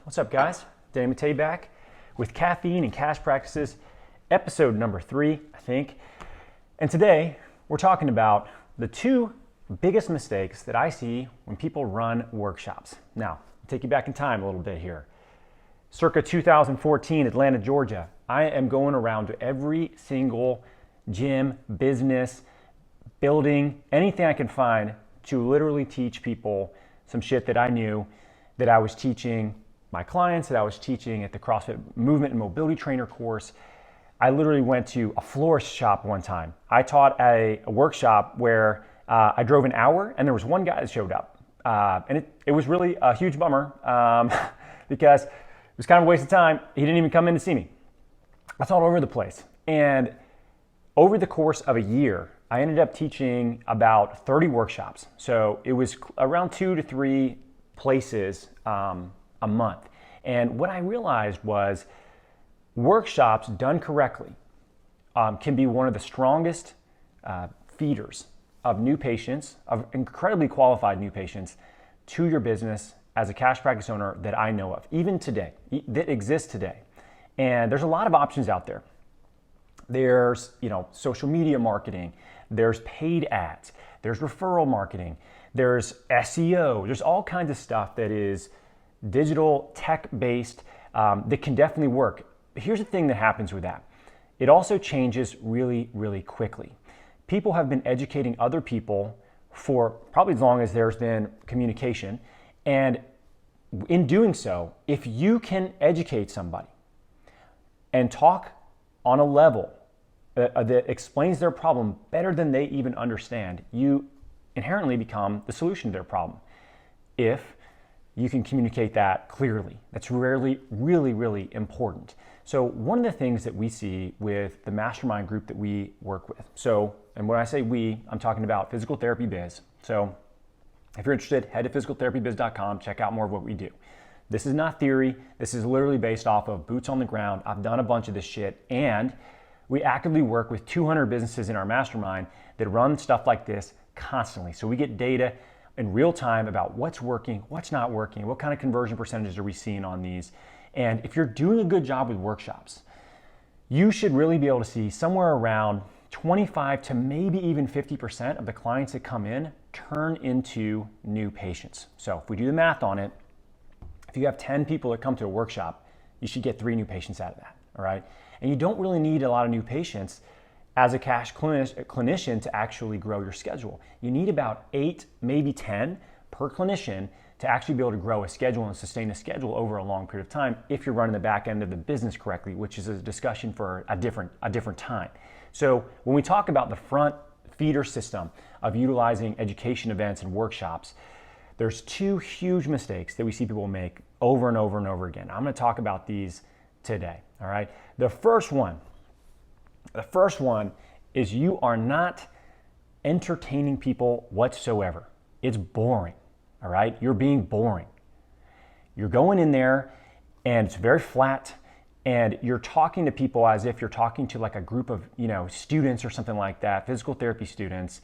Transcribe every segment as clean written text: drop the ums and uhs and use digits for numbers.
What's up, guys? Danny Matei back with Caffeine and Cash Practices, episode number 3, I think. And today, we're talking about the 2 biggest mistakes that I see when people run workshops. Now, I'll take you back in time a little bit here. Circa 2014, Atlanta, Georgia, I am going around to every single gym, business, building, anything I can find to literally teach people some shit that I knew that I was teaching my clients, that I was teaching at the CrossFit Movement and Mobility Trainer course. I literally went to a florist shop one time. I taught at a workshop where I drove an hour and there was one guy that showed up. And it was really a huge bummer because it was kind of a waste of time. He didn't even come in to see me. I taught all over the place. And over the course of a year, I ended up teaching about 30 workshops. So it was around 2 to 3 places a month. And what I realized was workshops done correctly can be one of the strongest feeders of new patients, of incredibly qualified new patients to your business as a cash practice owner that I know of, even today, that exists today. And there's a lot of options out there. There's, social media marketing, there's paid ads, there's referral marketing, there's SEO, there's all kinds of stuff that is digital, tech-based, that can definitely work. Here's the thing that happens with that. It also changes really, really quickly. People have been educating other people for probably as long as there's been communication. And in doing so, if you can educate somebody and talk on a level that explains their problem better than they even understand, you inherently become the solution to their problem. If you can communicate that clearly, that's really, really, really important. So one of the things that we see with the mastermind group that we work with, and when I say we, I'm talking about Physical Therapy Biz. So if you're interested, head to physicaltherapybiz.com, check out more of what we do. This is not theory. This is literally based off of boots on the ground. I've done a bunch of this shit, and we actively work with 200 businesses in our mastermind that run stuff like this constantly. So we get data in real time about what's working, what's not working, what kind of conversion percentages are we seeing on these. And if you're doing a good job with workshops, you should really be able to see somewhere around 25 to maybe even 50% of the clients that come in turn into new patients. So if we do the math on it, if you have 10 people that come to a workshop, you should get 3 new patients out of that, all right? And you don't really need a lot of new patients as a cash clinician to actually grow your schedule. You need about 8, maybe 10 per clinician to actually be able to grow a schedule and sustain a schedule over a long period of time if you're running the back end of the business correctly, which is a discussion for a different time. So when we talk about the front feeder system of utilizing education events and workshops, there's 2 huge mistakes that we see people make over and over and over again. I'm going to talk about these today, all right? The first one is you are not entertaining people whatsoever. It's boring, all right? You're being boring. You're going in there and it's very flat and you're talking to people as if you're talking to like a group of, students or something like that, physical therapy students.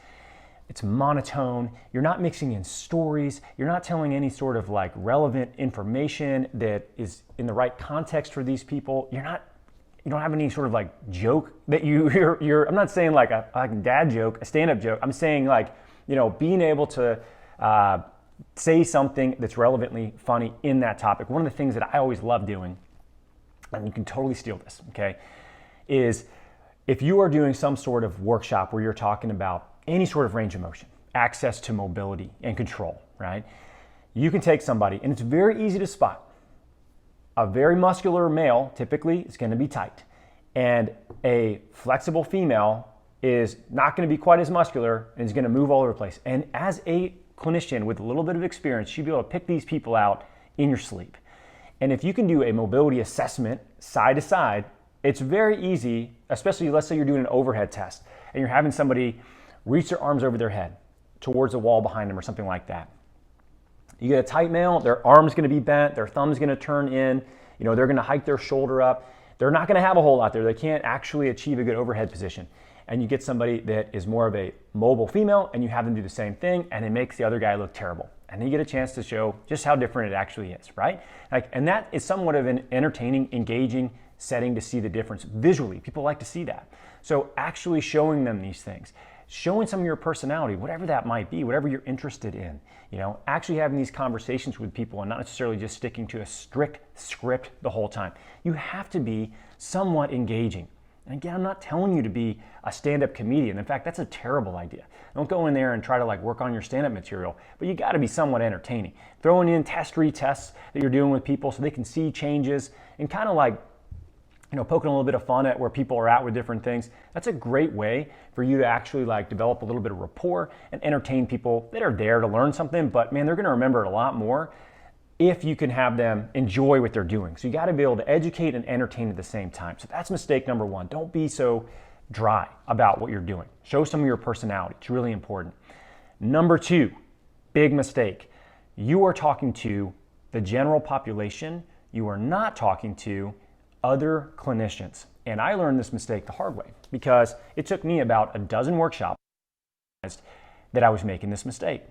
It's monotone. You're not mixing in stories. You're not telling any sort of like relevant information that is in the right context for these people. You don't have any sort of like joke that you're I'm not saying like a dad joke, a stand-up joke. I'm saying like, being able to say something that's relevantly funny in that topic. One of the things that I always love doing, and you can totally steal this, okay, is if you are doing some sort of workshop where you're talking about any sort of range of motion, access to mobility and control, right? You can take somebody, and it's very easy to spot. A very muscular male typically is going to be tight, and a flexible female is not going to be quite as muscular and is going to move all over the place. And as a clinician with a little bit of experience, you'll be able to pick these people out in your sleep. And if you can do a mobility assessment side to side, it's very easy, especially let's say you're doing an overhead test and you're having somebody reach their arms over their head towards the wall behind them or something like that. You get a tight male, their arm's going to be bent, their thumb's going to turn in, they're going to hike their shoulder up. They're not going to have a whole lot there. They can't actually achieve a good overhead position. and you get somebody that is more of a mobile female and you have them do the same thing, and it makes the other guy look terrible. And then you get a chance to show just how different it actually is, right? And that is somewhat of an entertaining, engaging setting to see the difference visually. People like to see that. So actually showing them these things, showing some of your personality, whatever that might be, whatever you're interested in, actually having these conversations with people and not necessarily just sticking to a strict script the whole time. You have to be somewhat engaging. And again, I'm not telling you to be a stand-up comedian. In fact, that's a terrible idea. Don't go in there and try to work on your stand-up material, but you gotta be somewhat entertaining. Throwing in tests that you're doing with people so they can see changes and kind of poking a little bit of fun at where people are at with different things. That's a great way for you to actually develop a little bit of rapport and entertain people that are there to learn something, but man, they're gonna remember it a lot more if you can have them enjoy what they're doing. So you gotta be able to educate and entertain at the same time. So that's mistake number one. Don't be so dry about what you're doing. Show some of your personality. It's really important. Number two, big mistake. You are talking to the general population. You are not talking to other clinicians. And I learned this mistake the hard way because it took me about a dozen workshops that I was making this mistake.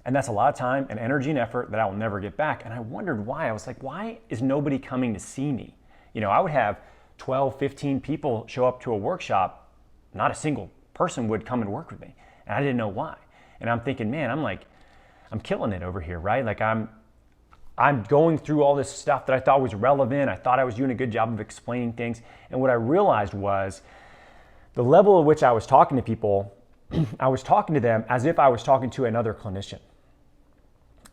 And that's a lot of time and energy and effort that I will never get back. And I wondered why. I was like, why is nobody coming to see me? I would have 12, 15 people show up to a workshop. Not a single person would come and work with me. And I didn't know why. And I'm thinking, man, I'm killing it over here, right? I'm going through all this stuff that I thought was relevant. I thought I was doing a good job of explaining things. And what I realized was the level at which I was talking to people, I was talking to them as if I was talking to another clinician.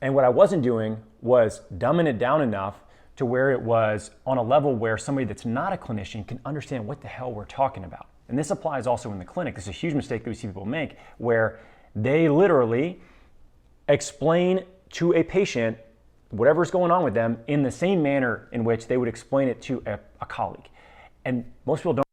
And what I wasn't doing was dumbing it down enough to where it was on a level where somebody that's not a clinician can understand what the hell we're talking about. And this applies also in the clinic. This is a huge mistake that we see people make where they literally explain to a patient whatever's going on with them in the same manner in which they would explain it to a colleague. And most people don't,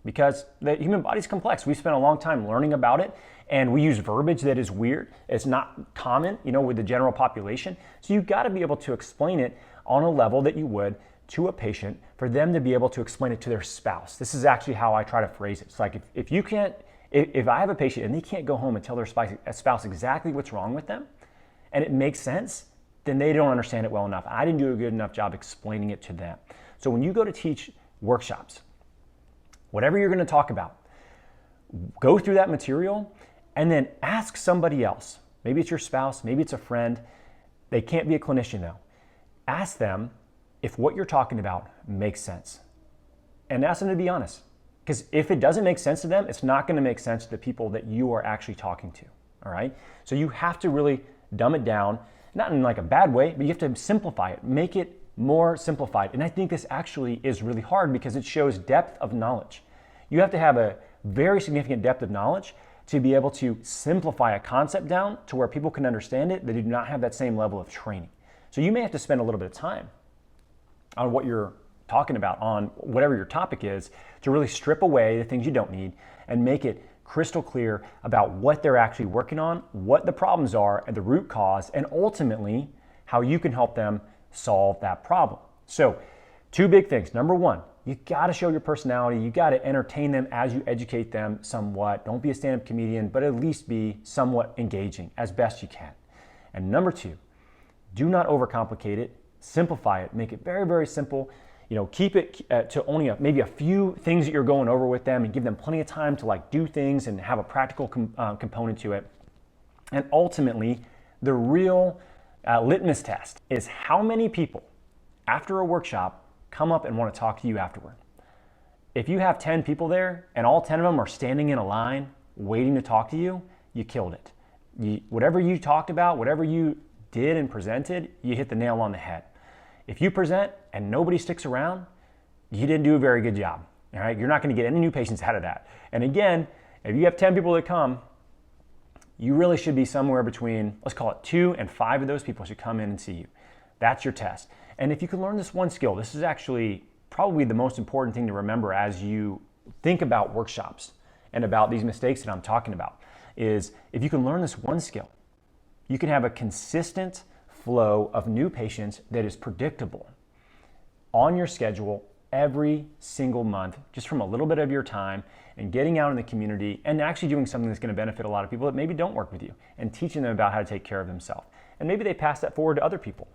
because the human body's complex. We spent a long time learning about it, and we use verbiage that is weird. It's not common, with the general population. So you've got to be able to explain it on a level that you would to a patient for them to be able to explain it to their spouse. This is actually how I try to phrase it. It's like if I have a patient and they can't go home and tell their spouse exactly what's wrong with them, and it makes sense, then they don't understand it well enough. I didn't do a good enough job explaining it to them. So when you go to teach workshops, whatever you're going to talk about, go through that material and then ask somebody else. Maybe it's your spouse, maybe it's a friend. They can't be a clinician though. Ask them if what you're talking about makes sense. And ask them to be honest. Because if it doesn't make sense to them, it's not going to make sense to the people that you are actually talking to. All right? So you have to really dumb it down, not in a bad way, but you have to simplify it, make it more simplified. And I think this actually is really hard because it shows depth of knowledge. You have to have a very significant depth of knowledge to be able to simplify a concept down to where people can understand it that do not have that same level of training. So you may have to spend a little bit of time on what you're talking about, on whatever your topic is, to really strip away the things you don't need and make it crystal clear about what they're actually working on, what the problems are and the root cause, and ultimately how you can help them solve that problem. So, two big things. Number one, you gotta show your personality. You gotta entertain them as you educate them somewhat. Don't be a stand-up comedian, but at least be somewhat engaging as best you can. And number two, do not overcomplicate it. Simplify it. Make it very, very simple. Keep it to only maybe a few things that you're going over with them, and give them plenty of time to do things and have a practical component to it. And ultimately, the real litmus test is how many people after a workshop come up and want to talk to you afterward. If you have 10 people there and all 10 of them are standing in a line waiting to talk to you, you killed it. Whatever you talked about, whatever you did and presented, you hit the nail on the head. If you present and nobody sticks around, you didn't do a very good job. All right? You're not going to get any new patients out of that. And again, if you have 10 people that come, you really should be somewhere between, let's call it 2 and 5 of those people should come in and see you. That's your test. And if you can learn this one skill, this is actually probably the most important thing to remember as you think about workshops and about these mistakes that I'm talking about, is if you can learn this one skill, you can have a consistent flow of new patients that is predictable on your schedule every single month, just from a little bit of your time and getting out in the community and actually doing something that's going to benefit a lot of people that maybe don't work with you and teaching them about how to take care of themselves. And maybe they pass that forward to other people.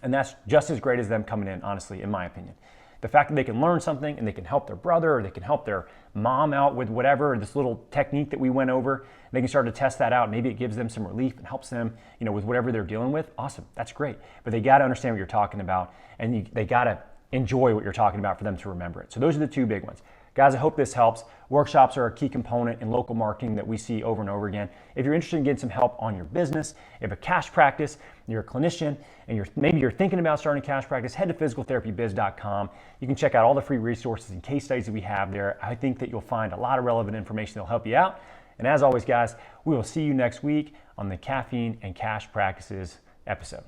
And that's just as great as them coming in, honestly, in my opinion. The fact that they can learn something and they can help their brother or they can help their mom out with whatever, this little technique that we went over, they can start to test that out. Maybe it gives them some relief and helps them, with whatever they're dealing with. Awesome, that's great. But they gotta understand what you're talking about and they gotta enjoy what you're talking about for them to remember it. So those are the two big ones. Guys, I hope this helps. Workshops are a key component in local marketing that we see over and over again. If you're interested in getting some help on your business, you have a cash practice, you're a clinician, and maybe you're thinking about starting a cash practice, head to physicaltherapybiz.com. You can check out all the free resources and case studies that we have there. I think that you'll find a lot of relevant information that'll help you out. And as always, guys, we will see you next week on the Caffeine and Cash Practices episode.